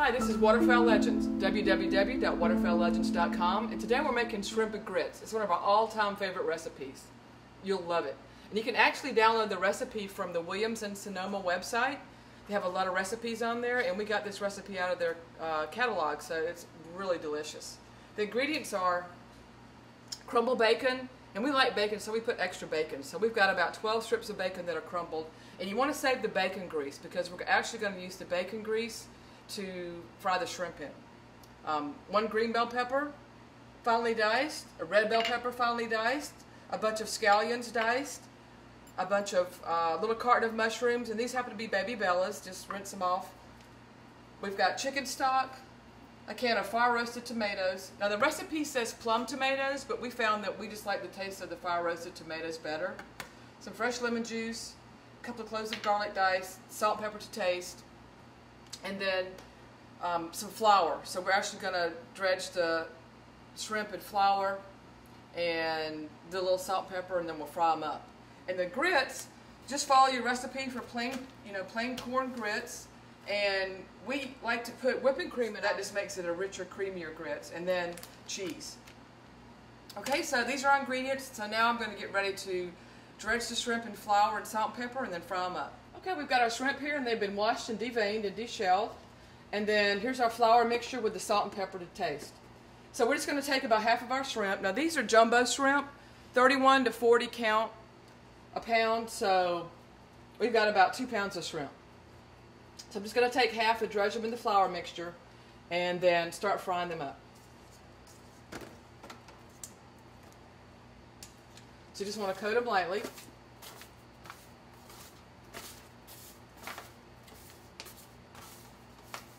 Hi, this is Waterfowl Legends, www.waterfowllegends.com, and today we're making shrimp and grits. It's one of our all-time favorite recipes. You'll love it. And you can actually download the recipe from the Williams and Sonoma website. They have a lot of recipes on there, and we got this recipe out of their catalog, so it's really delicious. The ingredients are crumbled bacon, and we like bacon, so we put extra bacon. So we've got about 12 strips of bacon that are crumbled, and you want to save the bacon grease because we're actually going to use the bacon grease to fry the shrimp in. One green bell pepper, finely diced, a red bell pepper finely diced, a bunch of scallions diced, a bunch of little carton of mushrooms, and these happen to be baby bellas, just rinse them off. We've got chicken stock, a can of fire roasted tomatoes. Now the recipe says plum tomatoes, but we found that we just like the taste of the fire roasted tomatoes better. Some fresh lemon juice, a couple of cloves of garlic diced, salt, pepper to taste, and then some flour. So we're actually going to dredge the shrimp in flour and do a little salt, pepper, and then we'll fry them up. And the grits, just follow your recipe for plain corn grits. And we like to put whipping cream in it. That just makes it a richer, creamier grits. And then cheese. Okay, so these are our ingredients. So now I'm going to get ready to dredge the shrimp in flour and salt and pepper and then fry them up. Okay, we've got our shrimp here, and they've been washed and deveined and deshelled. And then here's our flour mixture with the salt and pepper to taste. So we're just going to take about half of our shrimp. Now these are jumbo shrimp, 31 to 40 count a pound, so we've got about 2 pounds of shrimp. So I'm just going to take half and dredge them in the flour mixture and then start frying them up. So you just want to coat them lightly.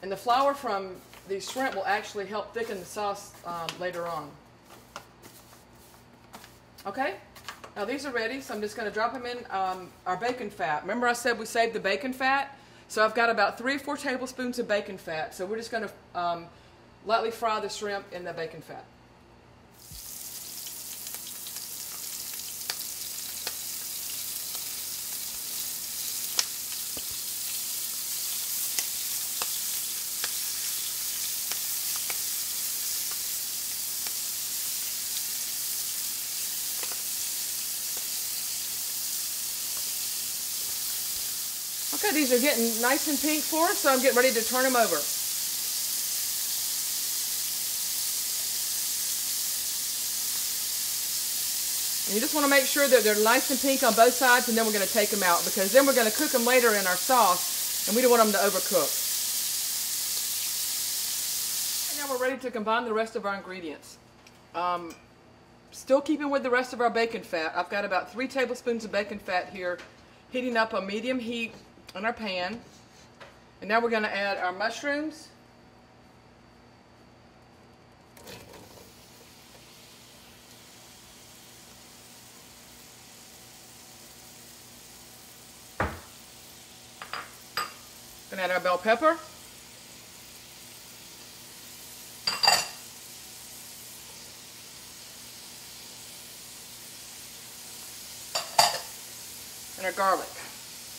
And the flour from these shrimp will actually help thicken the sauce later on. Okay, now these are ready, so I'm just going to drop them in our bacon fat. Remember I said we saved the bacon fat? So I've got about 3 or 4 tablespoons of bacon fat. So we're just going to lightly fry the shrimp in the bacon fat. Okay, these are getting nice and pink for us, so I'm getting ready to turn them over. And you just want to make sure that they're nice and pink on both sides, and then we're going to take them out, because then we're going to cook them later in our sauce, and we don't want them to overcook. And now we're ready to combine the rest of our ingredients. Still keeping with the rest of our bacon fat, I've got about 3 tablespoons of bacon fat here, heating up on medium heat in our pan. And now we're going to add our mushrooms, going to add our bell pepper, and our garlic.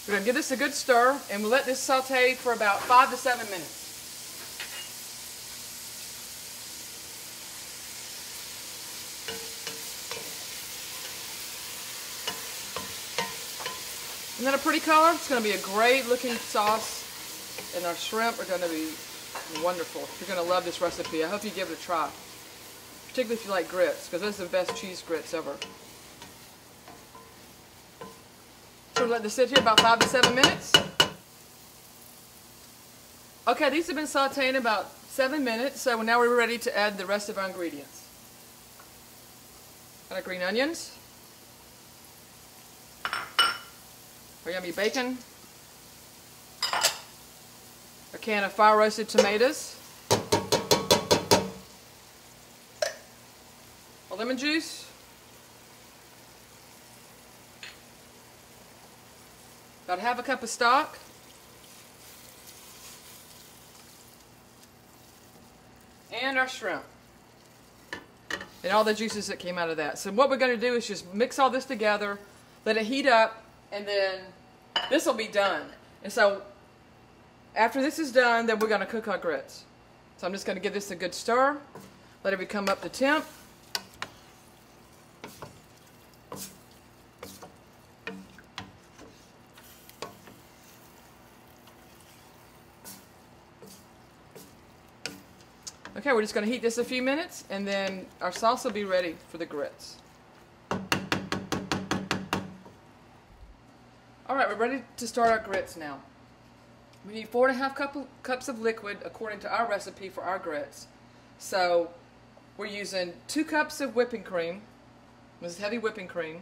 We're going to give this a good stir, and we'll let this saute for about 5 to 7 minutes. Isn't that a pretty color? It's going to be a great looking sauce, and our shrimp are going to be wonderful. You're going to love this recipe. I hope you give it a try, particularly if you like grits, because those are the best cheese grits ever. So we'll let this sit here about 5 to 7 minutes. Okay, these have been sauteing about 7 minutes, so now we're ready to add the rest of our ingredients. Got our green onions, our yummy bacon, a can of fire roasted tomatoes, a lemon juice, about half a cup of stock, and our shrimp, and all the juices that came out of that. So what we're going to do is just mix all this together, let it heat up, and then this will be done. And so After this is done, then we're going to cook our grits. So I'm just going to give this a good stir. Let it come up to temp. Okay, we're just going to heat this a few minutes, and then our sauce will be ready for the grits. Alright, we're ready to start our grits now. We need 4.5 cups of liquid according to our recipe for our grits. So we're using 2 cups of whipping cream. This is heavy whipping cream.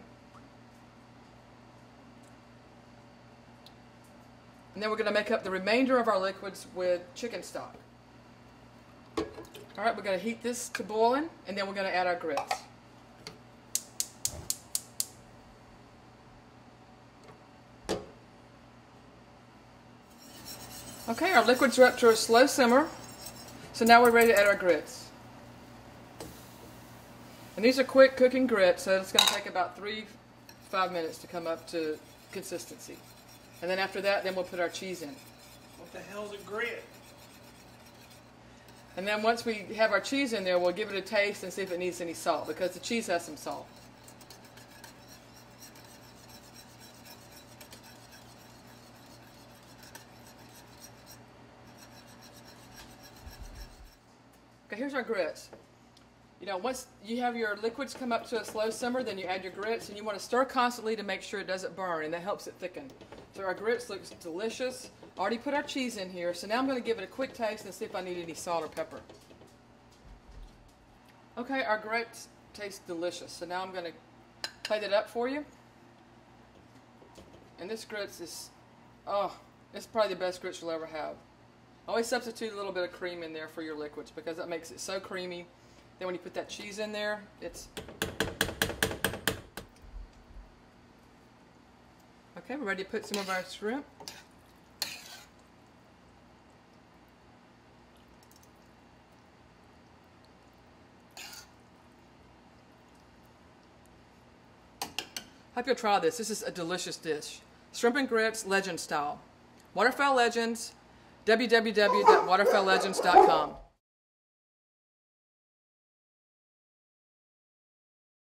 And then we're going to make up the remainder of our liquids with chicken stock. Alright, we're going to heat this to boiling, and then we're going to add our grits. Okay, our liquids are up to a slow simmer, so now we're ready to add our grits. And these are quick cooking grits, so it's going to take about 3-5 minutes to come up to consistency. And then after that, then we'll put our cheese in. What the hell's a grit? And then once we have our cheese in there, we'll give it a taste and see if it needs any salt, because the cheese has some salt. Okay, here's our grits. You know, once you have your liquids come up to a slow simmer, then you add your grits, and you want to stir constantly to make sure it doesn't burn, and that helps it thicken. So our grits looks delicious. Already put our cheese in here, so now I'm going to give it a quick taste and see if I need any salt or pepper. Okay, our grits taste delicious, so now I'm going to plate it up for you. And this grits is, oh, it's probably the best grits you'll ever have. Always substitute a little bit of cream in there for your liquids because that makes it so creamy. Then when you put that cheese in there, it's... Okay, we're ready to put some of our shrimp. Hope you'll try this. This is a delicious dish. Shrimp and grits, legend style. Waterfowl Legends, www.waterfowllegends.com.